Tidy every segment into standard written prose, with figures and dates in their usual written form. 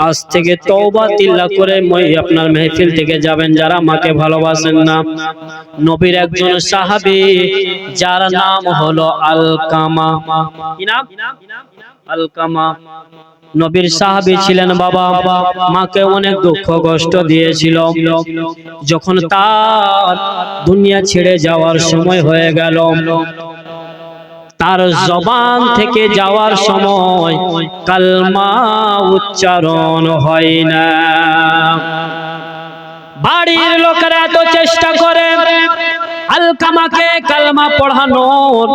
আজ থেকে তওবা তিল্লা করে আপনার মেহফিল থেকে যাবেন যারা মাকে ভালোবাসেন না। নবীর একজন সাহাবী যার নাম হলো আলকামা। কি নাম? আলকামা। নবীর সাহাবী ছিলেন বাবা, মাকে অনেক দুঃখ কষ্ট দিয়েছিল। যখন তার দুনিয়া ছেড়ে যাওয়ার সময় হয়ে গেল, তার জবান থেকে যাওয়ার সময় কালমা উচ্চারণ হয় না। বাড়ির লোকেরা এত চেষ্টা করে আলকামাকে কালমা পড়ানোর,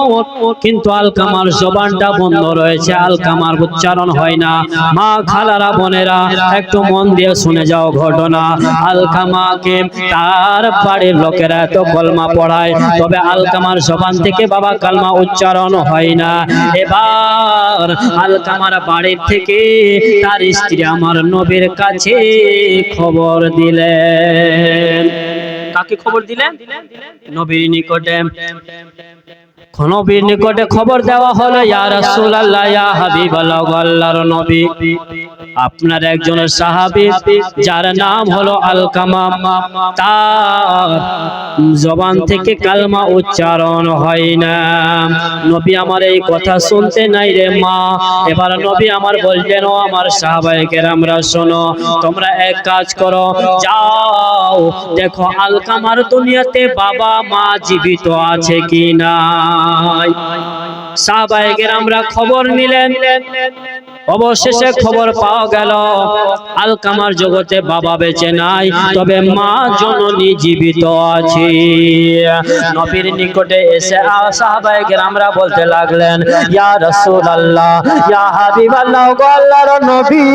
কিন্তু আলকামার জবানটা বন্ধ রয়েছে, আলকামার উচ্চারণ হয় না। মা, খালারা, বোনেরা একটু মন দিয়ে শুনে যাও ঘটনা। আলকামাকে তার বাড়ির লোকেরা এত কলমা পড়ায়, তবে আলকামার জবান থেকে বাবা কালমা উচ্চারণ হয় না। এবার আলকামার বাড়ির থেকে তার স্ত্রী আমার নবীর কাছে খবর দিলেন। কাকে খবর দিলেন? নবীর নিকটে। নবীর নিকটে খবর দেওয়া হলো, ইয়া রাসূলুল্লাহ, ইয়া হাবিবাল্লাহ, আল্লাহর নবী, আপনার একজন সাহাবী যার নাম হলো আলকামা, তার জবান থেকে কালমা উচ্চারণ হয় না। নবী আমার এই কথা শুনতে নাই রে মা। এবার নবী আমার বললেন, ও আমার সাহাবায়ে কেরামরা শোনো, তোমরা এক কাজ করো, যাও দেখো আলকামার দুনিয়াতে বাবা মা জীবিত আছে কি না। সাহাবায়ে কেরামরা খবর নিলেন। অবশেষে খবর পাওয়া গেল আলকামার জগতে বাবা বেঁচে নাই, তবে মা জননী জীবিত আছে। নবীর নিকটে এসে সাহাবায়ে কেরামরা বলতে লাগলেন, ইয়া রাসূলুল্লাহ, ইয়া হাবিবাল্লাহ, আল্লাহর নবী,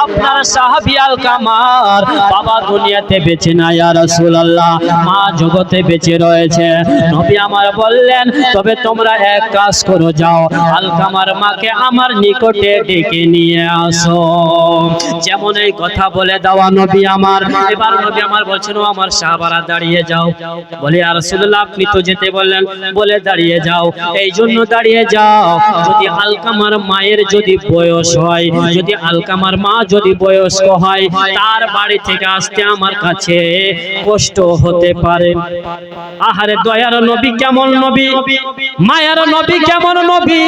আপনার সাহাবী আলকামার বাবা দুনিয়াতে বেঁচে নাই, ইয়া রাসূলুল্লাহ, মা জগতে বেঁচে রয়েছে। নবী আমার বললেন, তবে তোমরা এক কাজ করো, যাও আলকামার মাকে আমার নিকটে ডেকে নিয়ে আসো। যেমন এই কথা বলে দেওয়া নবী আমার। এবার নবী আমার বলছেন, ও আমার সাহাবারা দাঁড়িয়ে যাও। বলে, ইয়া রাসূলুল্লাহ, আপনি তো যেতে বললেন, বলে দাঁড়িয়ে যাও। এই জন্য দাঁড়িয়ে যাও, যদি আলকামার মায়ের যদি বয়স হয়, যদি আলকামার মা যদি বয়স্ক হয়, তার বাড়ি থেকে আসতে আমার কাছে কষ্ট হতে পারে। আহারে দয়ার নবী কেমন নবী, মায়ার নবী কেমন নবী,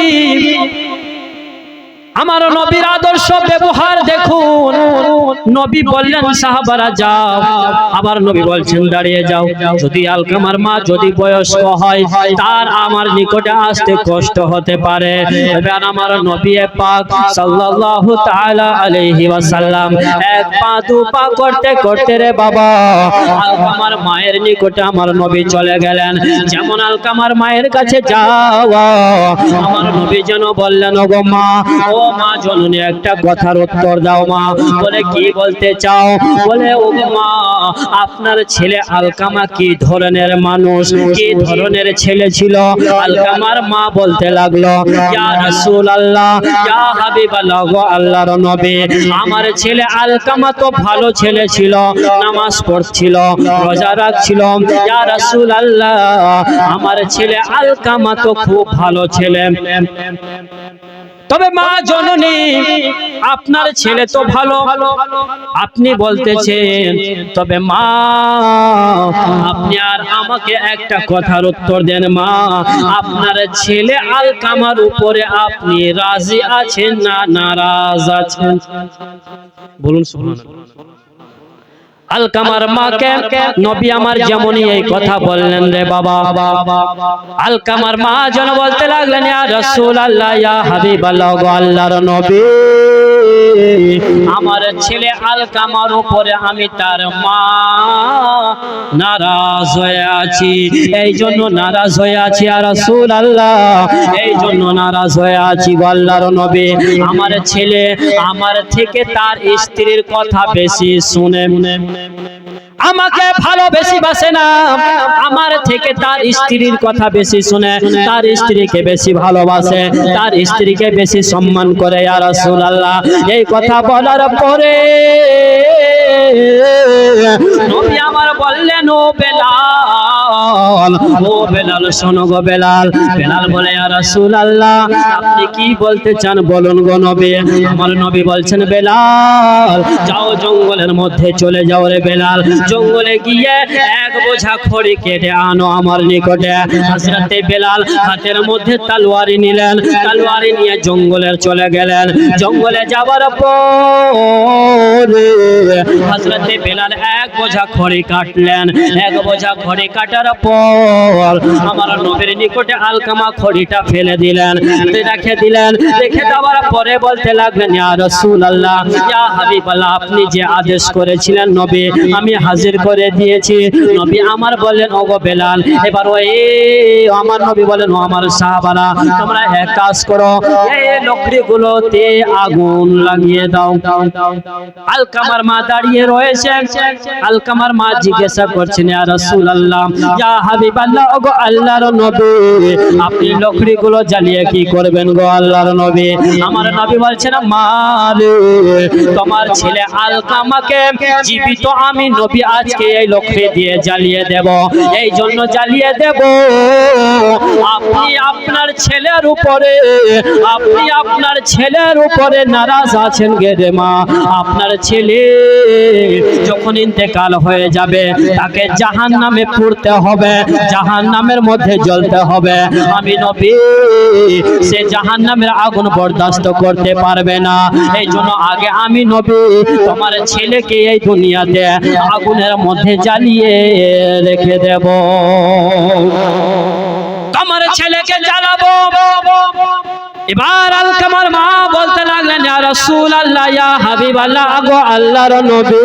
আমার নবীর আদর্শ ব্যবহার দেখুন। নবী বললেন, সাহাবারা যাও। আবার নবী বলছেন, দাঁড়িয়ে যাও, যদি আলকামার মা যদি বয়স্ক হয়, তার আমার নিকটে আসতে কষ্ট হতে পারে। এবার আমার নবী পাক সাল্লাল্লাহু তাআলা আলাইহি ওয়াসাল্লাম এক পা দু পা করতে করতে রে বাবা আলকামার মায়ের নিকটে আমার নবী চলে গেলেন। যেমন আলকামার মায়ের কাছে যাওয়া, আমার নবী যেন বললেন, ওগো মা, ও মা জননী, একটা কথার উত্তর দাও মা। বলে, কি বলতে চাও? বলে, ও মা, আপনার ছেলে আলকামা কি ধরনের মানুষ, কি ধরনের ছেলে ছিল? আলকামার মা বলতে লাগলো, ইয়া রাসূলুল্লাহ, ইয়া হাবিবাল্লাহ, আল্লাহর নবী, আমার ছেলে আলকামা তো ভালো ছেলে ছিল, নামাজ পড়ছিল, রোজা রাখছিল। ইয়া রাসূলুল্লাহ, আমার ছেলে আলকামা তো খুব ভালো ছেলে। তবে মা জননী, আপনার ছেলে তো ভালো, আপনি বলতেছেন, তবে মা আপনি আর আমাকে একটা কথার উত্তর দেন মা, আপনার ছেলে আলকামার উপরে আপনি রাজি আছেন না নারাজ আছেন? বলুন সুবহানাল্লাহ। আলকামার মাকে নবী আমার যেমনই এই কথা বললেন রে বাবা, আলকামার মা যেন বলতে লাগলেন, ইয়া রাসূলুল্লাহ, ইয়া হাবিবাল্লাহ, আল্লাহর নবী, আমার ছেলে আলকামার উপরে আমি তার মা নারাজ হয়ে আছি। এই জন্য নারাজ হয়ে আছি, ইয়া রাসূলুল্লাহ, এই জন্য নারাজ হয়ে আছি আল্লাহর নবী। আমার ছেলে আমার থেকে তার স্ত্রীর কথা বেশি শুনে, আমাকে ভালোবেসে বাসে না, আমার থেকে তার স্ত্রীর কথা বেশি শুনে, তার স্ত্রীকে বেশি ভালোবাসে, তার স্ত্রীকে বেশি সম্মান করে। ইয়া রাসূলুল্লাহ, এই কথা বলার পরে নবী আমার বললেন, ও বেলাল, বেলাল, ও বেলাল শোনো গো বেলাল। বেলাল বলে ইয়া রাসূলুল্লাহ আপনি কি বলতে চান বলুন গো নবী। আমার নবী বলছেন বেলাল যাও জঙ্গলের মধ্যে চলে যাও রে বেলাল, জঙ্গলে গিয়ে এক বোঝা খড়ি কেটে আনো আমার নিকটে। হযরতে বেলাল হাতের মধ্যে তলোয়ারি নিলেন, তলোয়ারি নিয়ে জঙ্গলে চলে গেলেন। জঙ্গলে যাবার পর হযরতে বেলাল এক বোঝা খড়ি কাটলেন। এক বোঝা খড়ি কাটার পর আমার নবীর নিকটে আলকামা খড়িটা ফেলে দিলেন, রেখে দিলেন। রেখে দেওয়ার পরে বলতে লাগলেন ইয়া রাসূলুল্লাহ ইয়া হাবিবাল্লাহ আপনি যে আদেশ করেছিলেন নবী আমি হাজির করে দিয়েছি। নবী আমার বললেন ওগো বেলাল এবার ওই আমার নবী বলেন ও আমার সাহাবারা তোমরা এক কাজ করো এই লকড়িগুলোতে আগুন লাগিয়ে দাও। আলকামার মা দাঁড়িয়ে রয়েছে। আলকামার মা জিজ্ঞাসা করছেন ইয়া রাসূলুল্লাহ ইয়া হাবিবাল্লাহ ওগো আল্লাহর নবী আপনি লকড়িগুলো জ্বালিয়ে কি করবেন গো আল্লাহর নবী। আমার নবী বলছেন মা রে তোমার ছেলে আলকামাকে জীবিত আমি নবী আজকে এই লকড়ি দিয়ে জ্বালিয়ে দেব, এই জন্য জ্বালিয়ে দেব আপনি আপনার ছেলের উপরে, আপনি আপনার ছেলের উপরে নারাজ আছেন গে রে মা। আপনার ছেলে যখন ইন্তেকাল হয়ে যাবে তাকে জাহান্নামে পুড়তে হবে, জাহান্নামের মধ্যে জ্বলতে হবে। আমি নবী সে জাহান্নামের আগুন বরদাস্ত করতে পারবে না, এই জন্য আগে আমি নবী তোমার ছেলেকে এই দুনিয়াতে আগুনের মধ্যে জ্বালিয়ে রেখে দেব। তোমার ছেলেকে জ্বালাবো। এবার আলকামার মা বলতে লাগলেন ইয়া রাসূলুল্লাহ ইয়া হাবিবাল্লাহ গো আল্লাহর নবী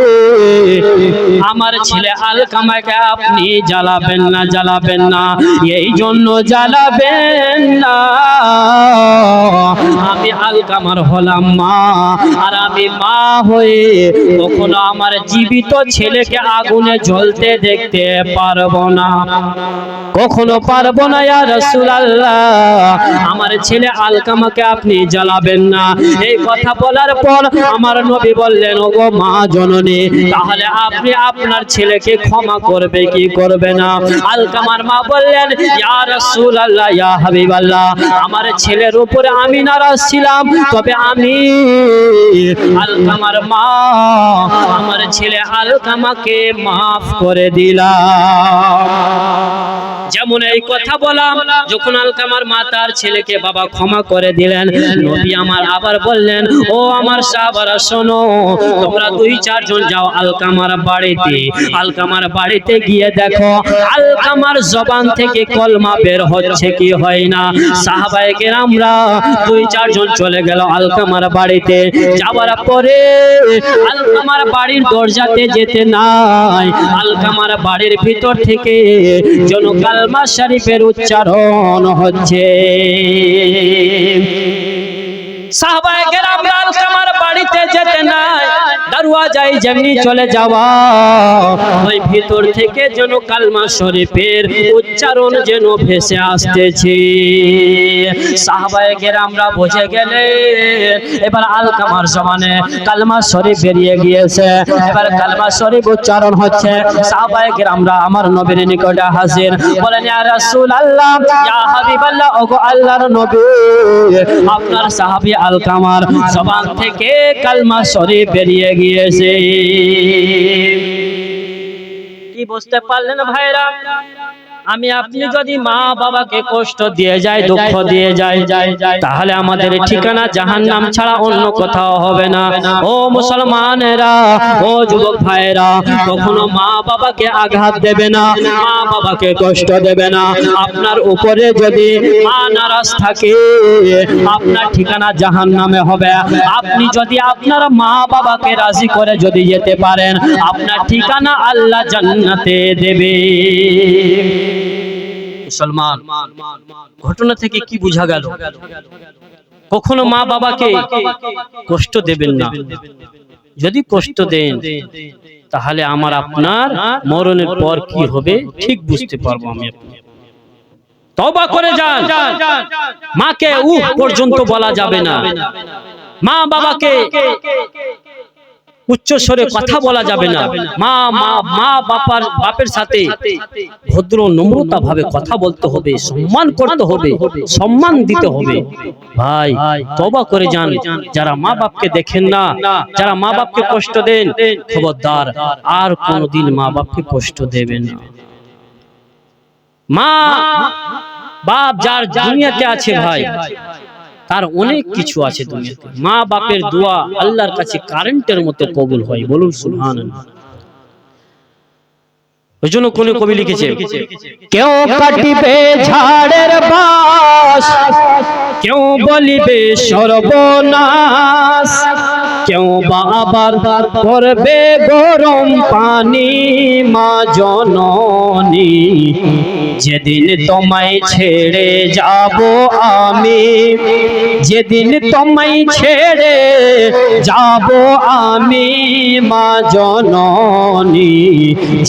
আমার ছেলে আলকামাকে আপনি জ্বালাবেন না, জ্বালাবেন না, এই জন্য জ্বালাবেন না আমি আলকামার হলাম মা, আর আমি মা হয়ে কখনো আমার জীবিত ছেলেকে আগুনে জ্বলতে দেখতে পারবো না, কখনো পারবো না ইয়া রাসূলুল্লাহ আমার ছেলে আলকামাকে আপনি জ্বালাবেন না। এই কথা বলার পর আমার নবী বললেন ওগো মা জননী তাহলে আপনি আপনার ছেলেকে ক্ষমা করবে কি করবে না। আলকামার মা বললেন ইয়া রাসূলুল্লাহ ইয়া হাবিবাল্লাহ আমার ছেলের উপরে আমি নারাজ ছিলাম, তবে আমি আলকামার মা আমার ছেলে আলকামাকে মাফ করে দিলাম। যেমন এই কথা বললাম যখন আলকামার মা তার ছেলেকে বাবা ক্ষমা করে দিলেন, নবী আমার আবার বললেন ও আমার সাহাবারা শোনো তোমরা 2-4 জন যাও আলকামার বাড়িতে। আলকামার বাড়িতে গিয়ে দেখো আলকামার জবান থেকে কলমা বের হচ্ছে কি হয় না। সাহাবায়ে কেরামরা 2-4 জন চলে গেল আলকামার বাড়িতে। যাওয়ার পরে আলকামার বাড়ির দরজাতে যেতে নাই, আলকামার বাড়ির ভিতর থেকে যেন কালমা শরীফের উচ্চারণ হচ্ছে। সাহাবায়ে কেরামরা আলকামার বাড়িতে যেতে নাই, দরওয়াজায় যেমনি চলে যাওয়া ওই ভিতর থেকে যেন কালমা শরীফের উচ্চারণ যেন ভেসে আসতেছে। সাহাবায়ে কেরামরা বুঝে গেলেন এবার আলকামার জবানে কালমা শরীফ বেরিয়ে গিয়েছে, এবার কালমা শরীফ উচ্চারণ হচ্ছে। সাহাবায়ে কেরামরা আমার নবীর নিকটে হাজির, বলেন ইয়া রাসূলুল্লাহ ইয়া হাবিবাল্লাহ ওগো আল্লাহর নবী আপনার সাহাবী আলকামার জবান থেকে কালমা শরীফ বেরিয়ে গিয়েছে। কি বুঝতে পারলেন ভাইরা? আমি আপনি যদি মা বাবাকে কষ্ট দিয়ে যাই, দুঃখ দিয়ে যাই, তাহলে আমাদের ঠিকানা জাহান্নাম ছাড়া অন্য কোথাও হবে না। ও মুসলমানেরা, ও যুবক ভাইরা, কখনো মা বাবাকে আঘাত দেবে না, মা বাবাকে কষ্ট দেবে না। আপনার উপরে যদি মা নারাজ থাকে আপনার ঠিকানা জাহান্নামে হবে। আপনি যদি আপনার মা বাবাকে রাজি করে যদি যেতে পারেন আপনার ঠিকানা আল্লাহ জান্নাতে দেবে। মুসলমান, ঘটনা থেকে কি বোঝা গেল? কখনো মা বাবাকে কষ্ট দেবেন না। যদি কষ্ট দেন তাহলে আমার আপনার মরণের পর কি হবে ঠিক বুঝতে পারবো আমি আপনি। তওবা করে যান। মাকে উহ পর্যন্ত বলা যাবে না। মা বাবাকে উচ্চ স্বরে কথা বলা যাবে না। মা বাপের সাথে ভদ্র নম্রতা ভাবে কথা বলতে হবে, সম্মান করতে হবে, সম্মান দিতে হবে। ভাই তওবা করে যান, যারা মা বাপকে দেখেন না, যারা মা বাপকে কষ্ট দেন, খবরদার আর কোনোদিন মা বাপকে কষ্ট দেবেন না। মা বাপ যার দুনিয়াতে আছে ভাই, তার অনেক কিছু আছে দুনিয়াতে। মা বাপের দোয়া আল্লাহর কাছে কারেন্টের মতো কবুল হয়, বলুন সুবহানাল্লাহ। ওই জন্য কোন কবি লিখেছে, কেউ কাটিবে ঝাড়ের বাস, কেউ বলিবে সর্বনাশ, কেউ বা আবার করবে গরম পানি মা জননী। যেদিন তোমায় ছেড়ে যাব আমি, যেদিন তোমায় ছেড়ে যাব আমি মা জননী,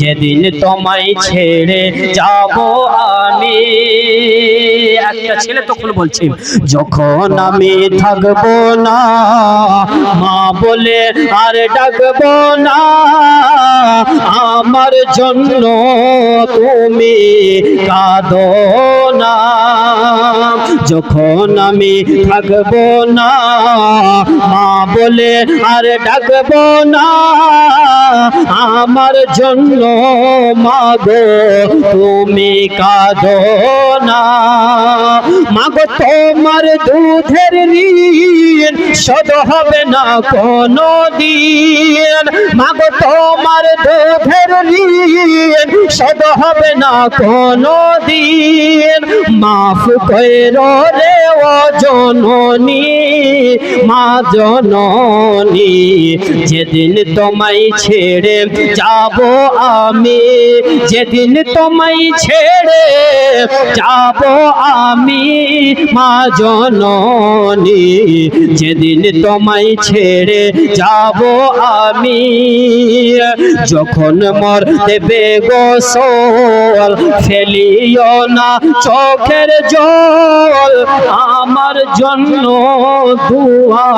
যেদিন তোমায় ছেড়ে যাব আমি। একটা ছেলে তখন বলছে, যখন আমি থাকবো না মা বলে আর ডাকবো না, আমার জন্য তুমি কাঁদো না। যখন আমি থাকবো না মা বলে আর ডাকবো না, আমার জন্য মাগো তুমি কাঁদো না। মাগো তোমার দুধের ঋণ শোধ হবে না কোনো দিন, মাগো তোমার দুধের ঋণ শোধ হবে না কোনো দিন। মাফ কইরো রে ও জননী, মা জননী, যেদিন তোমায় ছেড়ে যাব আমি, যেদিন তোমায় ছেড়ে যাব আমি মা জননী, যেদিন তোমায় ছেড়ে যাব আমি। যখন মর দেবে গোসল ফেলিও না চোখের জল, আমার জন্য দুআ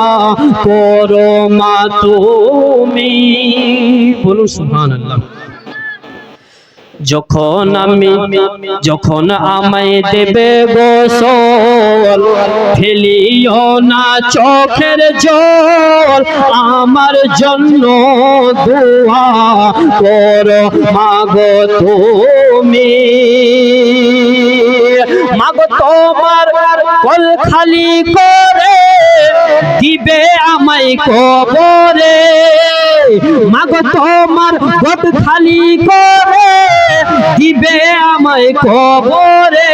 করো মা তুমি, বলুন সুবহানাল্লাহ। যখন আমায় দেবে গোসল ফেলিও না চোখের জল, আমার জন্য দুআ করো মাগো তুমি। মাগো তোমার কোল খালি করে দিবে আমায় কবরে, মাগো তোমার গোদ খালি করে দিবে আমায় কবরে।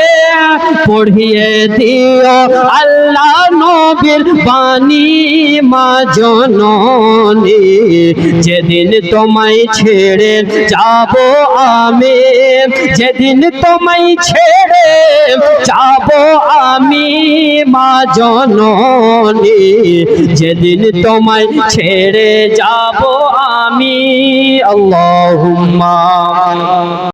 পড়িয়ে দিও আল্লাহ নবীর বাণী মা জননী, যেদিন তোমায় ছেড়ে যাব আমি, যেদিন তোমায় ছেড়ে যাব আমি মা জননী, যেদিন তোমায় ছেড়ে যাব আমি। আল্লাহুম্মা